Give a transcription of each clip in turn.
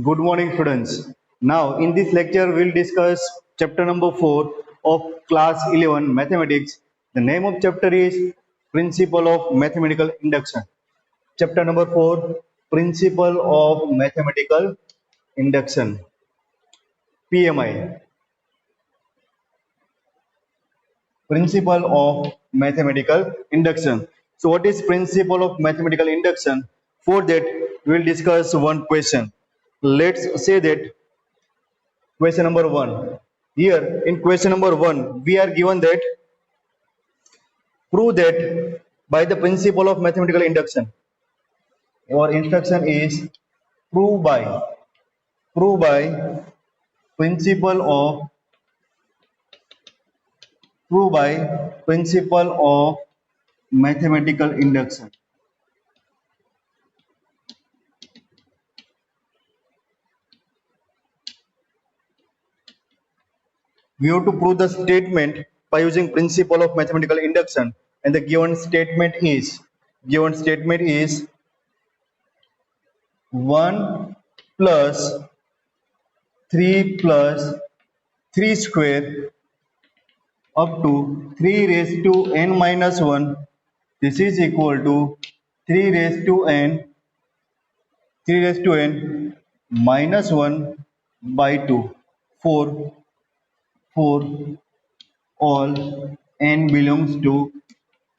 Good morning, students. Now, in this lecture, we'll discuss chapter number 4 of class 11 mathematics. The name of chapter is Principle of Mathematical Induction. Chapter number 4, Principle of Mathematical Induction, PMI. Principle of Mathematical Induction. So, what is Principle of Mathematical Induction? For that, we'll discuss one question. Let's say that question number 1. Here in question number 1, we are given that prove that by the principle of mathematical induction. Our instruction is prove by principle of prove by principle of mathematical induction. We have to prove the statement by using principle of mathematical induction, and the given statement is 1 plus 3 plus 3 square up to 3 raised to n minus 1. This is equal to 3 raised to n minus 1 by 2 for all n belongs to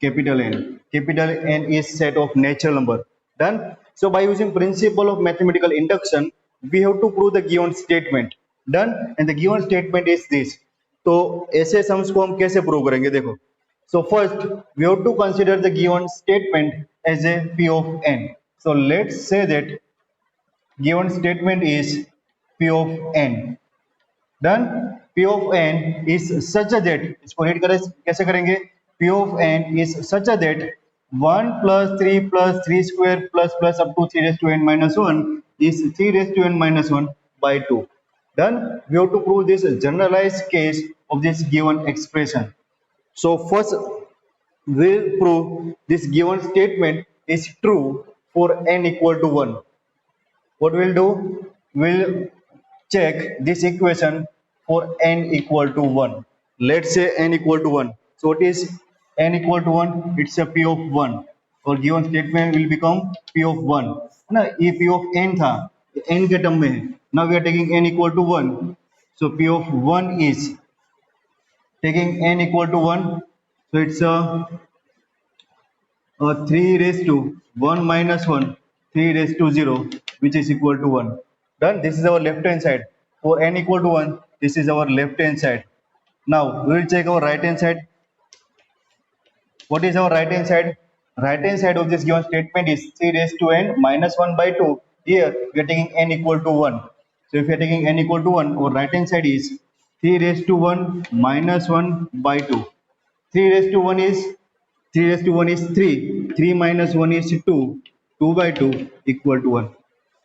capital N. Capital N is set of natural number. Done. So by using principle of mathematical induction, we have to prove the given statement. Done. And the given statement is this. तो ऐसे sums को हम कैसे prove करेंगे देखो. So first we have to consider the given statement as a p of n. So let's say that given statement is p of n. Done. P of n is such that, इसको read करें कैसे करेंगे, P of n is such that 1 plus 3 plus 3 square plus up to 3 raised to n minus 1 is 3 raised to n minus 1 by 2. Done. We have to prove this generalized case of this given expression. So first we'll prove this given statement is true for n equal to 1. What we'll do? We'll check this equation for n equal to 1. Let's say n equal to 1. So what is n equal to 1? It's a p of 1. और given statement will become p of 1. है ना, ये p of n था, n के term में है. Now we are taking n equal to 1. So p of 1 is taking n equal to 1. So it's a 3 raised to 1 minus 1, 3 raised to 0, which is equal to 1. Done. This is our left hand side. For n equal to 1, this is our left hand side. Now we will check our right hand side. What is our right hand side? Right hand side of this given statement is 3 raised to n minus 1 by 2. Here we are taking n equal to 1. So if we are taking n equal to 1, our right hand side is 3 raised to 1 minus 1 by 2. 3 raised to 1 is 3. 3 minus 1 is 2. 2 by 2 equal to 1.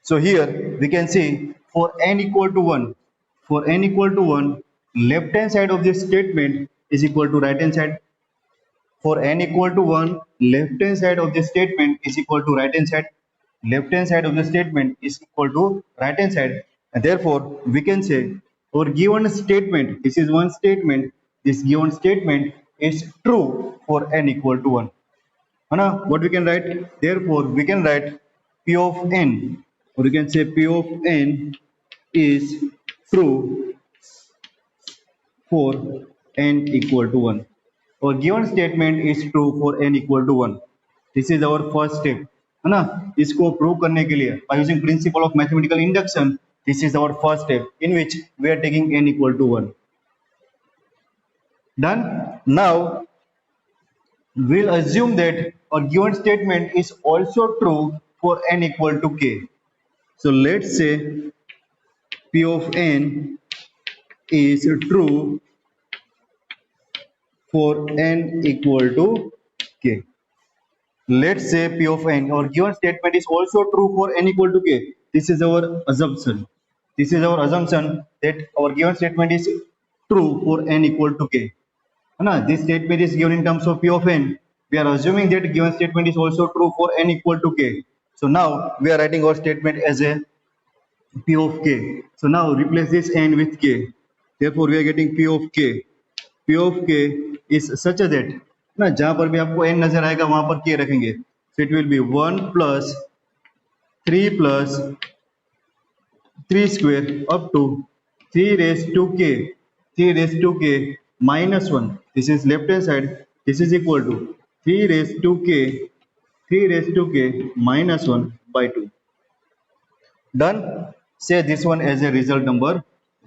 So here we can see for n equal to 1, left hand side of this statement is equal to right hand side. For n equal to 1, left hand side of this statement is equal to right hand side. Left hand side of the statement is equal to right hand side. And therefore we can say our given statement, this is one statement, this given statement is true for n equal to 1. What we can write? Therefore we can write p of n, or you can say p of n is true for n equal to 1. Our given statement is true for n equal to 1. This is our first step. है ना, इसको prove करने के लिए by using principle of mathematical induction, this is our first step in which we are taking n equal to 1. Done. Now we'll assume that our given statement is also true for n equal to k. So let's say p of n is true for n equal to k. Let's say p of n, our given statement is also true for n equal to k. This is our assumption. That our given statement is true for n equal to k. This statement is given in terms of p of n. We are assuming that given statement is also true for n equal to k. So now we are writing our statement as a P of k. So now replace this n with k. Therefore we are getting P of k. P of k is such a that ना जहां पर भी आपको n नजर आएगा वहां पर k रखेंगे. So it will be 1 plus 3 plus 3 square up to 3 raised to k. 3 raised to k minus 1. This is left hand side. This is equal to 3 raised to k. 3 raised to k minus 1 by 2. Done. Say this one as a result number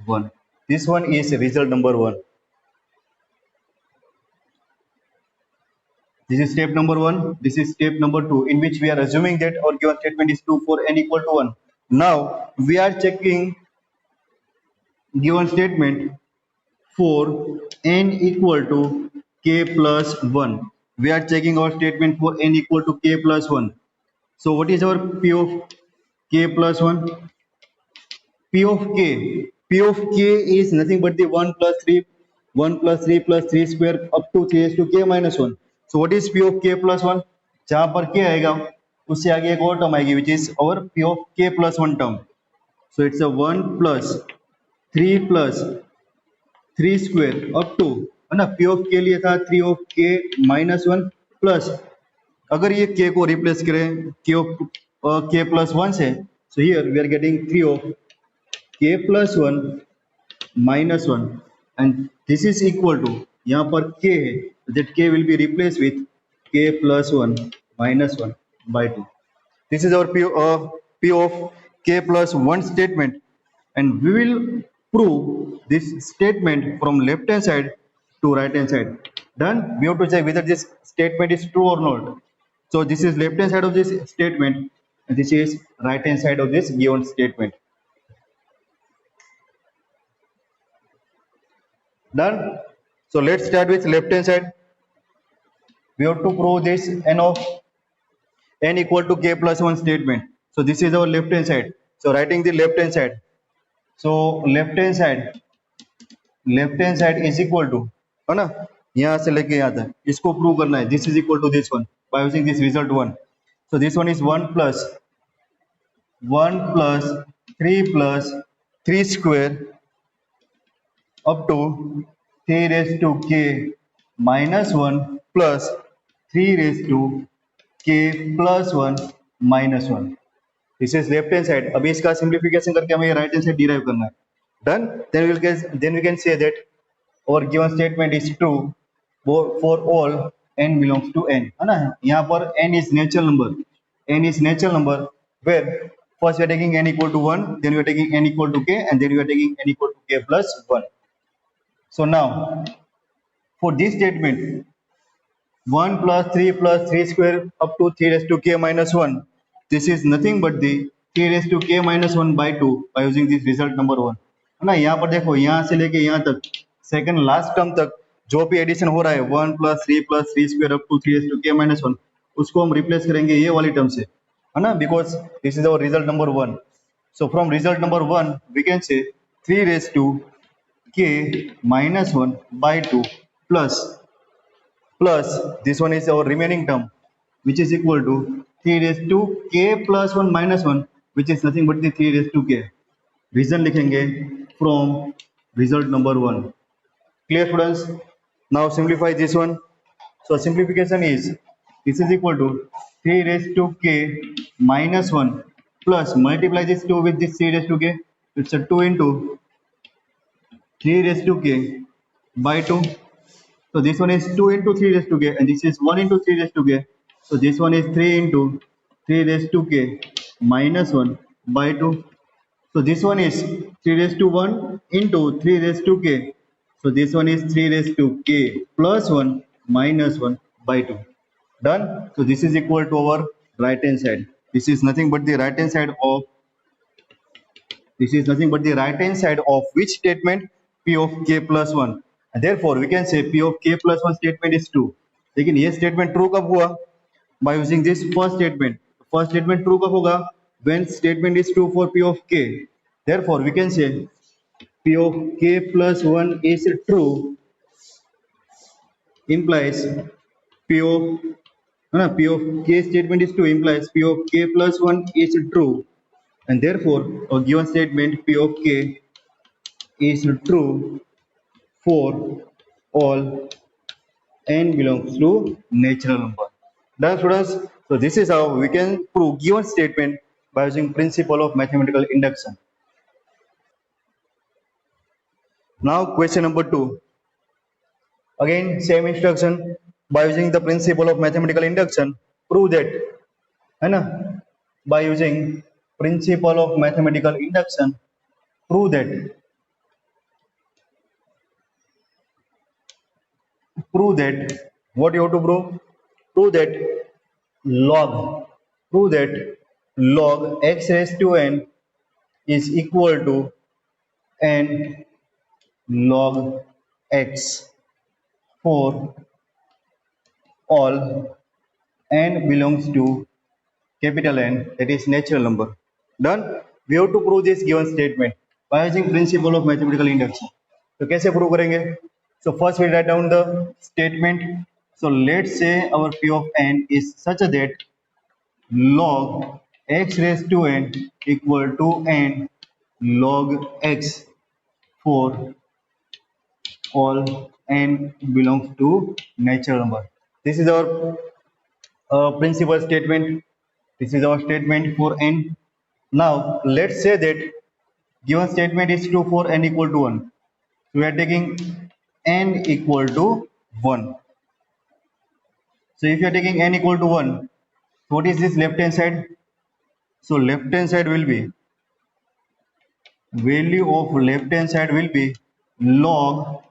1. This one is result number 1. This is step number 1. This is step number 2, in which we are assuming that our given statement is true for n equal to 1. Now we are checking given statement for n equal to k plus 1. We are checking our statement for n equal to k plus 1. So what is our P of k plus 1? P of k. P of k is nothing but the 1 plus 3, 1 plus 3 plus 3 square up to 3 raised to k minus 1. So what is P of k plus 1? जहां पर k आएगा उससे आगे एक और term आएगी which is our P of k plus 1 term. So it's a 1 plus 3 plus 3 square up to है ना P of k लिए था 3 of k minus 1 plus अगर ये k को रिप्लेस करें k of k plus 1 से, so here we are getting 3 of k plus 1 minus 1 and this is equal to यहाँ पर k है that k will be replaced with k plus 1 minus 1 by 2. This is our P of k plus 1 statement, and we will prove this statement from left hand side to right hand side. Done. We have to check whether this statement is true or not. So this is left hand side of this statement and this is right hand side of this given statement. Done. So let's start with left hand side. We have to prove this n of n equal to k plus 1 statement. So this is our left hand side. So writing the left hand side. So left hand side is equal to है ना यहाँ से लेके यहाँ तक इसको prove करना है. This is equal to this one by using this result 1. So this one is 1 plus 3 plus 3 square up to 3 raised to k minus 1 plus 3 raised to k plus 1 minus 1. This is left hand side. अभी इसका simplification करके हमें right hand side derive करना है. Done. Then we can say that our given statement is true for all n belongs to n. है ना यहाँ पर n is natural number. N is natural number where first we are taking n equal to 1, then we are taking n equal to k, and then we are taking n equal to k plus 1. So now for this statement 1 plus 3 square up to 3 raised to k minus 1, this is nothing but the 3 raised to k minus 1 by 2 by using this result number 1. है ना यहाँ पर देखो यहाँ से लेके यहाँ तक सेकंड लास्ट टर्म तक जो भी एडिशन हो रहा है 1 plus 3 square up to 3 raised to k minus 1 उसको हम रिप्लेस करेंगे ये वाली टर्म से है ना because this is our result number 1. So from result number 1 we can say 3 raised to k minus 1 by 2 plus this one is our remaining term which is equal to 3 raised to k plus 1 minus 1 which is nothing but the 3 raised to k. Reason लिखेंगे from result number 1. Clear students? Now simplify this one. So simplification is this is equal to 3 raised to k minus 1 plus multiply this 2 with this 3 raised to k. It's a 2 into 3 raised to k by 2. So this one is 2 into 3 raised to k and this is 1 into 3 raised to k. So this one is 3 into 3 raised to k minus 1 by 2. So this one is 3 raised to 1 into 3 raised to k. So this one is 3 raised to k plus 1 minus 1 by 2. Done. So this is equal to our right hand side. This is nothing but the right hand side of which statement? P of k plus 1. And therefore we can say P of k plus 1 statement is true. लेकिन ये statement true कब हुआ? By using this first statement. First statement true कब होगा? When statement is true for P of k. Therefore we can say P of k plus 1 is true implies P of k statement is true implies P of k plus 1 is true, and therefore a given statement P of k is true for all n belongs to natural number. Done, students? So this is how we can prove given statement by using principle of mathematical induction. Now question number 2. Again same instruction, by using the principle of mathematical induction prove that, है ना, by using principle of mathematical induction prove that, what you have to prove? Prove that log, log x raised to n is equal to n log x for all n belongs to capital N, that is natural number. Done. We have to prove this given statement by using principle of mathematical induction. तो कैसे prove करेंगे? So first we write down the statement. So let's say our P of n is such that log x raised to n equal to n log x for all n belongs to natural number. This is our principal statement. This is our statement for n. Now let's say that given statement is true for n equal to 1. So we are taking n equal to 1. So if you are taking n equal to 1, what is this left hand side? So left hand side will be, value of left hand side will be log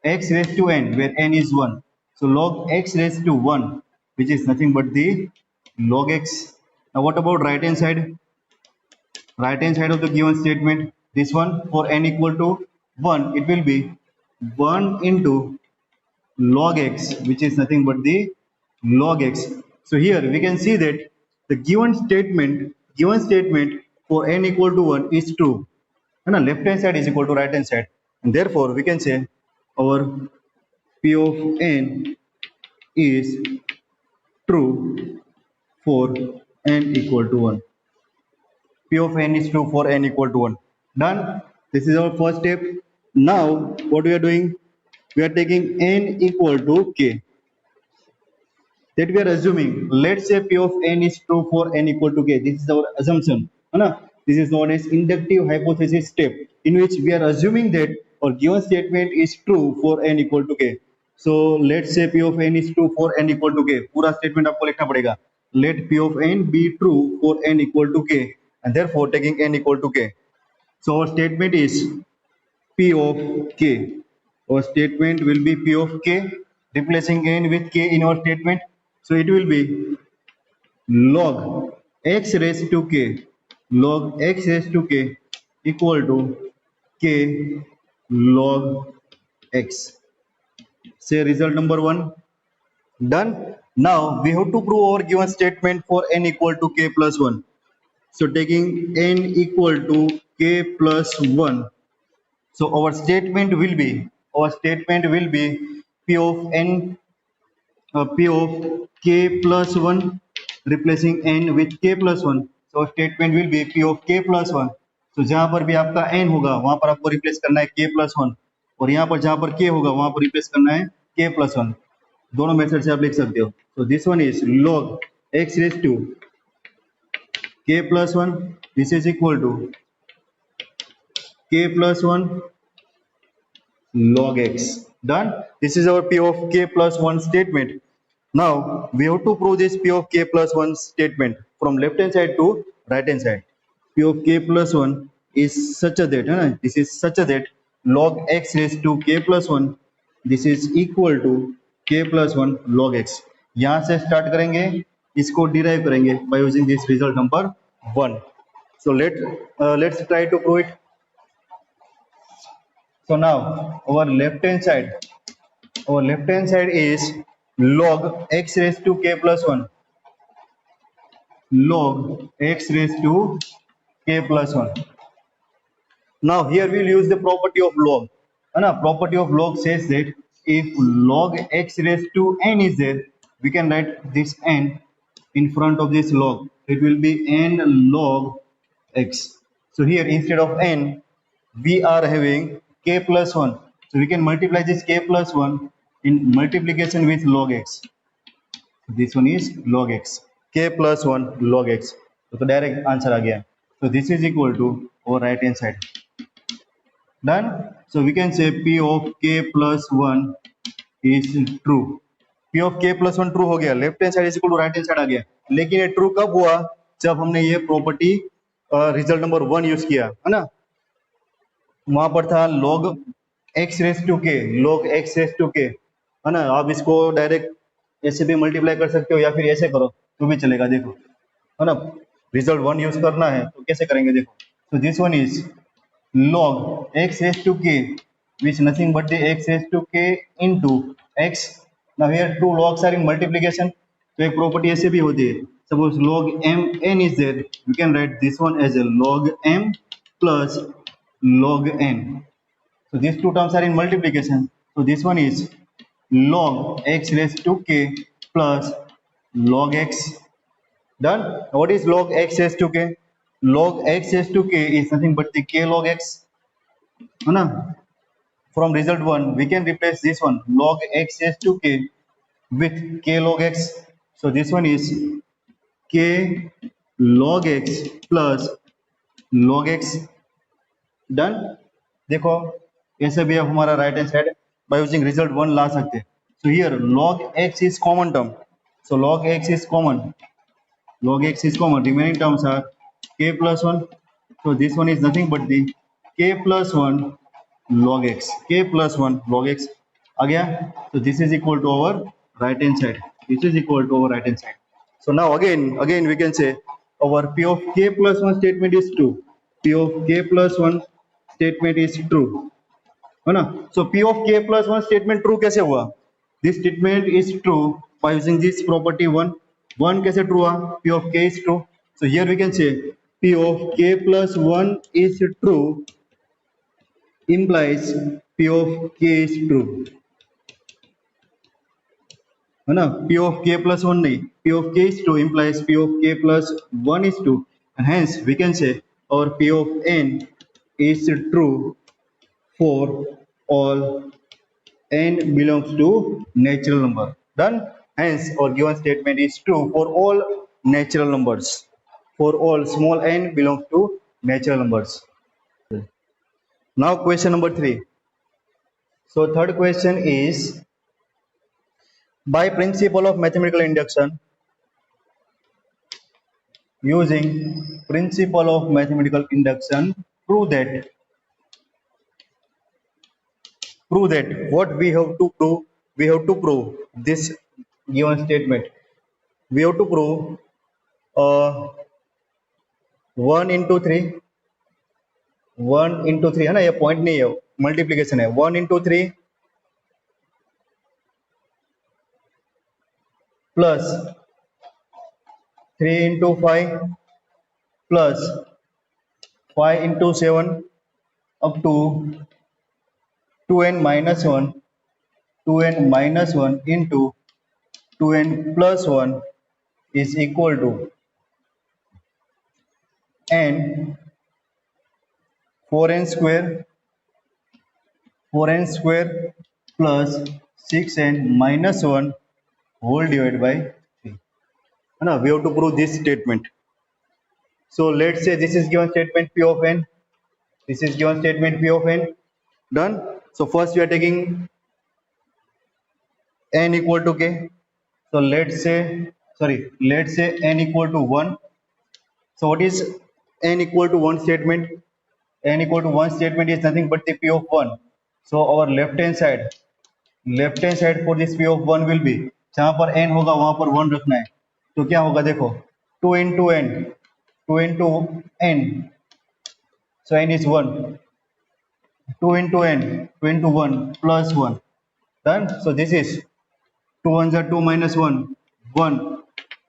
x raised to n, where n is 1. So log x raised to 1, which is nothing but the log x. Now what about right hand side? Right hand side of the given statement, this one, for n equal to 1, it will be 1 into log x, which is nothing but the log x. So here we can see that the given statement for n equal to 1 is true, and left hand side is equal to right hand side, and therefore we can say our P of n is true for n equal to 1. P of n is true for n equal to 1. Done. This is our first step. Now what we are doing? We are taking n equal to k. That we are assuming. Let's say P of n is true for n equal to k. This is our assumption. This is known as inductive hypothesis step, in which we are assuming that our given statement is true for n equal to k. So let's say P of n is true for n equal to k. पूरा statement आपको लिखना पड़ेगा. Let P of n be true for n equal to k, and therefore taking n equal to k. So our statement is P of k. Our statement will be P of k, replacing n with k in our statement. So it will be log x raised to k, log x raised to k equal to k log x. Say result number 1. Done. Now we have to prove our given statement for n equal to k plus 1. So taking n equal to k plus 1. So our statement will be P of n, P of k plus 1, replacing n with k plus 1. So our statement will be P of k plus 1. So जहां पर भी आपका n होगा वहां पर आपको replace करना है k plus 1, और यहाँ पर जहां पर k होगा वहां पर रिप्लेस करना है k plus 1. दोनों मेथड से आप लिख सकते हो. So this one is log x raised to k plus 1. This is equal to k plus 1 log x. Done. This is our P of k plus 1 statement. Now we have to prove this P of k plus 1 statement from left hand side to right hand side. P of k plus 1 is such a that, this is such a that log x raised to k plus 1, this is equal to k plus 1 log x. यहाँ से start करेंगे, इसको derive करेंगे by using this result number 1. So let's try to prove it. So now our left hand side is log x raised to k plus 1, log x raised to k plus 1. Now here we'll use the property of log. Property of log says that if log x raised to n is there, we can write this n in front of this log. It will be n log x. So here instead of n, we are having k plus 1. So we can multiply this k plus 1 in multiplication with log x. This one is log x. K plus 1 log x. So the direct answer again. So this is equal to our right hand side. Done. So we can say p of k plus 1 is true. p of k plus 1 true हो गया. Left hand side is equal to right hand side आ गया. लेकिन ये true कब हुआ? जब हमने ये प्रॉपर्टी रिजल्ट नंबर 1 यूज किया, है ना. वहां पर था log x रेस टू के, log x रेस टू के, है ना. आप इसको डायरेक्ट ऐसे भी मल्टीप्लाई कर सकते हो या फिर ऐसे करो तो भी चलेगा. देखो, है ना, रिजल्ट 1 यूज करना है तो कैसे करेंगे देखो. तो this one is log x raised to k, which nothing but the x raised to k into x. Now here two logs are in multiplication. तो एक प्रॉपर्टी ऐसे भी होती है. Suppose log m n is there, you can write this one as a log m plus log n. So these two terms are in multiplication. So this one is log x raised to k plus log x. Done. What is log x raised to k? Log x raised to k is nothing but the k log x. है ना. From result 1 we can replace this one log x raised to k with k log x. So this one is k log x plus log x. Done. देखो ऐसे भी आप हमारा right hand side by using result 1 ला सकते हैं. So here log x is common term. So log x is common. Log x is common. Remaining terms are k plus 1. So this one is nothing but the k plus 1 log x. K plus 1 log x आ गया. So this is equal to our right hand side. This is equal to our right hand side. So now again we can say our p of k plus 1 statement is true. P of k plus 1 statement is true. है ना. So p of k plus 1 statement true कैसे हुआ? This statement is true by using this property 1. 1 कैसे true हुआ? P of k is true. So here we can say p of k plus 1 is true implies p of k is true. है ना. p of k plus 1 नहीं, p of k is true implies p of k plus 1 is true, and hence we can say our p of n is true for all n belongs to natural number. Done. Hence our given statement is true for all natural numbers. For all small n belongs to natural numbers. Now question number 3. So third question is, by principle of mathematical induction, using principle of mathematical induction, prove that what we have to prove this given statement. We have to prove 1 into 3 है ना. ये point नहीं है, multiplication है. 1 into 3 plus 3 into 5 plus 5 into 7 up to 2n minus 1 into 2n plus 1 is equal to n 4n square plus 6n minus 1 whole divided by 3. है ना. We have to prove this statement. So let's say this is given statement p of n. This is given statement p of n. Done. So first we are taking n equal to k. So let's say n equal to 1. So what is n equal to 1 statement? N equal to 1 statement is nothing but the p of 1. So our left hand side for this p of 1 will be, जहां पर n होगा वहां पर 1 रखना है. तो क्या होगा देखो, 2 into n. So n is 1. 2 into 1 plus 1. Done. So this is 2 1s are 2 minus 1 1.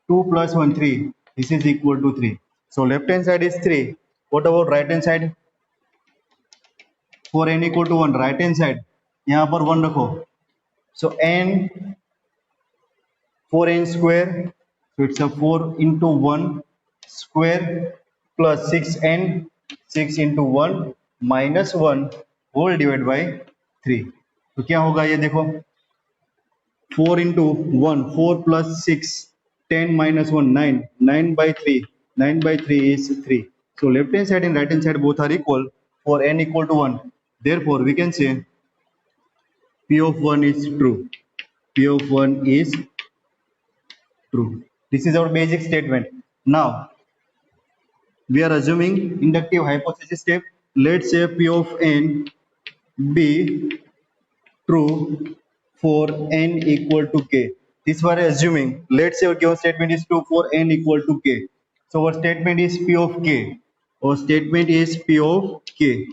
2 plus 1 3. This is equal to 3. So left hand side is 3. What about right hand side? For n equal to 1, right hand side यहाँ पर 1 रखो. So n 4n square. So it's a 4 into 1 square plus 6n 6 into 1 minus 1 whole divide by 3। तो क्या होगा ये देखो, 4 into 1 4 plus 6 10 minus 1 9 9 by 3 9 by 3 is 3. So left hand side and right hand side both are equal for n equal to 1. Therefore we can say p of 1 is true. P of 1 is true. This is our basic statement. Now we are assuming inductive hypothesis step. Let's say p of n be true for n equal to k. This we are assuming. Let's say our given statement is true for n equal to k. So our statement is p of k. Our statement is p of k.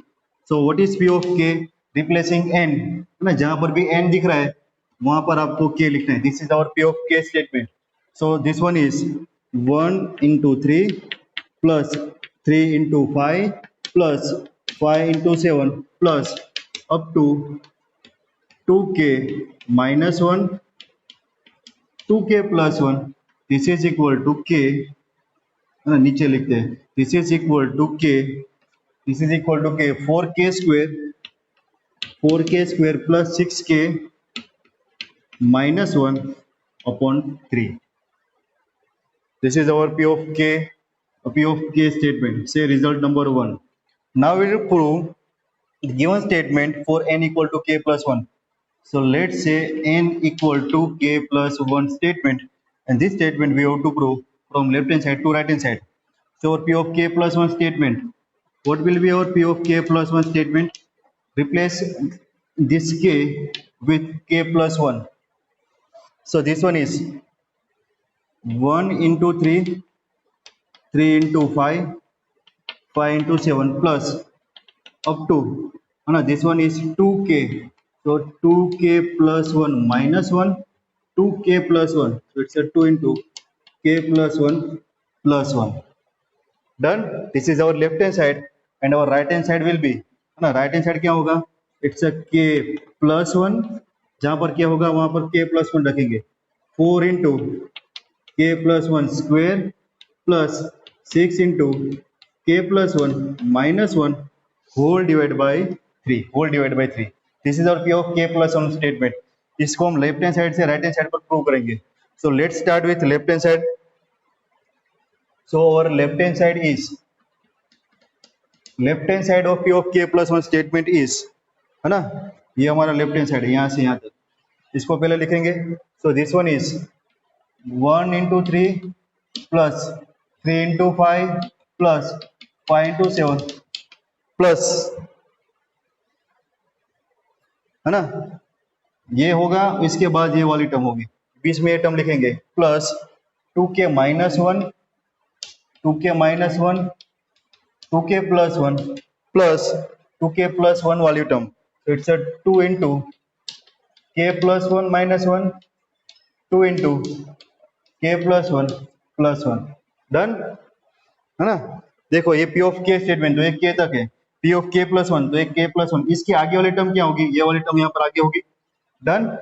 So what is p of k? Replacing n, है ना, जहां पर भी n दिख रहा है वहां पर आपको k लिखना है. This is our p of k statement. So this one is 1 into 3 plus 3 into 5 plus 5 into 7 plus up to 2k minus 1 2k plus 1. This is equal to k, है ना, नीचे लिखते हैं. This is equal to k. This is equal to k 4k square plus 6k minus 1 upon 3. This is our p of k statement. Say result number 1. Now we will prove the given statement for n equal to k plus 1. So let's say n equal to k plus 1 statement, and this statement we have to prove from left hand side to right hand side. So our p of k plus 1 statement, what will be our p of k plus 1 statement? Replace this k with k plus 1. So this one is 1 into 3 3 into 5 5 into 7 plus up to, this one is 2k. So 2k plus 1 minus 1 2k plus 1. So it's a 2 into k plus 1 plus 1. Done. This is our left hand side, and our right hand side will be, right hand side क्या होगा? It's a k plus 1. जहां पर क्या होगा वहां पर k plus 1 रखेंगे. 4 into k plus 1 square plus 6 into k plus 1 minus 1 whole divided by 3. This is our p of k plus 1 statement. इसको हम लेफ्ट हैंड साइड से राइट हैंड साइड पर प्रूव करेंगे. So let's start with left hand side. So our left hand side is, left hand side of p of k plus 1 statement is, है ना, ये हमारा left hand side है, यहां से यहां तक. इसको पहले लिखेंगे. सो this one is 1 into 3 plus 3 into 5 plus 5 into 7 plus, है ना, ये होगा. इसके बाद ये वाली टर्म होगी, बीच में ये टर्म लिखेंगे plus 2k minus 1 2k minus 1 2k plus 1 plus 2k plus 1 वाली term. So it's a 2 into k plus 1 minus 1 2 into k plus 1 plus 1. Done, है ना. देखो ये p of k स्टेटमेंट तो ये k तक है. p of k plus 1 तो ये k plus 1. इसकी आगे वाली टर्म क्या होगी? ये वाली टर्म यहाँ पर आगे होगी. डन.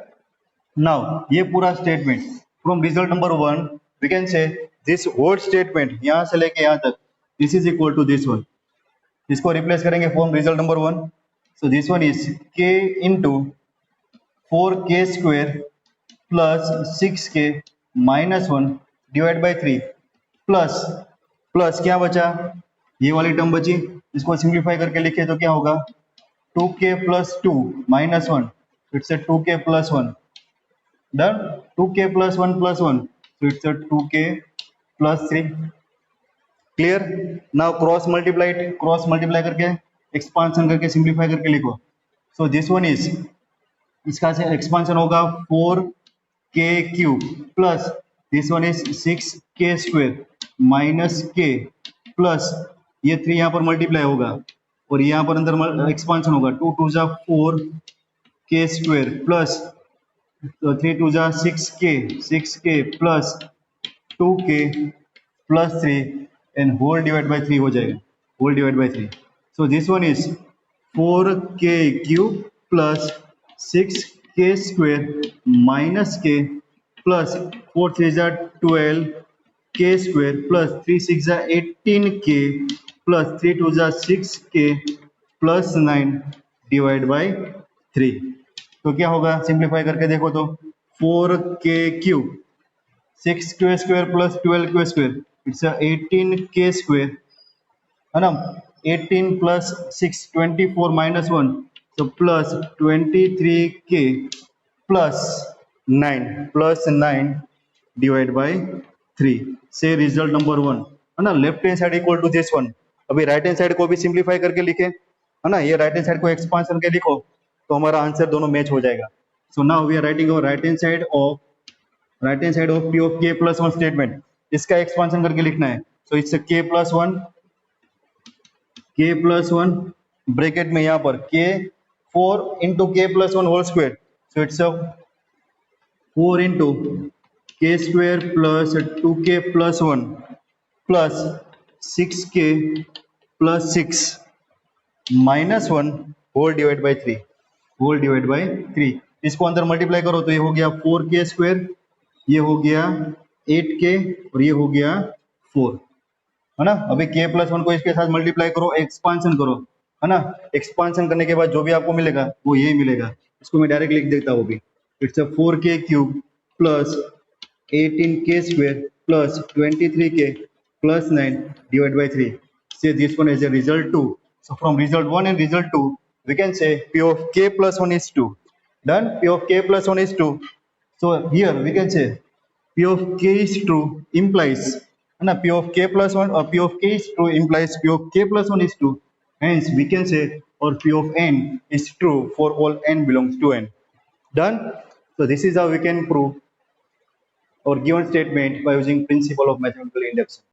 नाउ ये पूरा statement from result number 1 we can say this whole statement यहाँ से लेके यहाँ तक this is equal to this one. इसको रिप्लेस करेंगे from result number 1. So this one is k into 4k square plus 6k minus 1 divide by 3 plus plus क्या बचा? ये वाली टर्म बची. इसको सिंप्लीफाई करके लिखे तो क्या होगा? 2k plus 2 minus 1. So it's a 2k plus 1. Done. 2k plus 1 plus 1. So it's a 2k plus 3. Clear? Now cross multiply it. Cross multiply करके expansion करके simplify करके लिखो. So this one is, इसका से expansion होगा 4k cube plus this one is 6k square minus k plus ये 3 यहाँ पर मल्टीप्लाई होगा और यहाँ पर अंदर एक्सपांशन होगा. 2 2 जा 4 k स्क्वायर प्लस 3 2 जा 6k plus 2k plus 3 and whole divide by 3 हो जाएगा. Whole divide by 3. So this one is 4k cube plus 6k square minus k plus 4 3 जा 12 k square plus 3 6 18k plus 3 2 6k plus 9 divide by 3। तो क्या होगा, simplify करके देखो तो 4k cube 6k square plus 12k square its 18k square है ना। 18 plus 6 24 minus 1 तो plus 23k plus 9 divide by 3 से रिजल्ट नंबर 1 है ना। Left hand side equal to this one. अभी राइट हैंड साइड को भी सिंप्लीफाई करके लिखे है ना, ये राइट हैंड साइड को एक्सपांड करके लिखो तो हमारा आंसर दोनों मैच हो जाएगा। So now we are writing our right hand side of p of k plus 1 statement, इसका एक्सपांशन करके लिखना है। So it's k plus 1 bracket में यहाँ पर k 4 into k plus 1 whole square, so it's 4 into k square plus 2k plus 1 plus 6k plus 6 minus 1 whole divide by 3। इसको अंदर multiply करो तो ये हो गया 4k स्क्वायर, ये हो गया 8k और ये हो गया 4 है ना। अभी k प्लस 1 को इसके साथ मल्टीप्लाई करो, एक्सपांशन करो है ना। एक्सपांशन करने के बाद जो भी आपको मिलेगा वो यही मिलेगा। इसको मैं डायरेक्ट लिख देता हूँ अभी। It's 4k cube plus 18k square plus 23k plus 9 divided by 3. Say this one as a result 2. So from result 1 and result 2, we can say P of k plus 1 is 2. Done? P of k plus 1 is 2. So here we can say P of k is true implies P of k plus 1 or P of k is true implies P of k plus 1 is 2. Hence we can say or P of n is true for all n belongs to n. Done? So this is how we can prove or given statement by using principle of mathematical induction.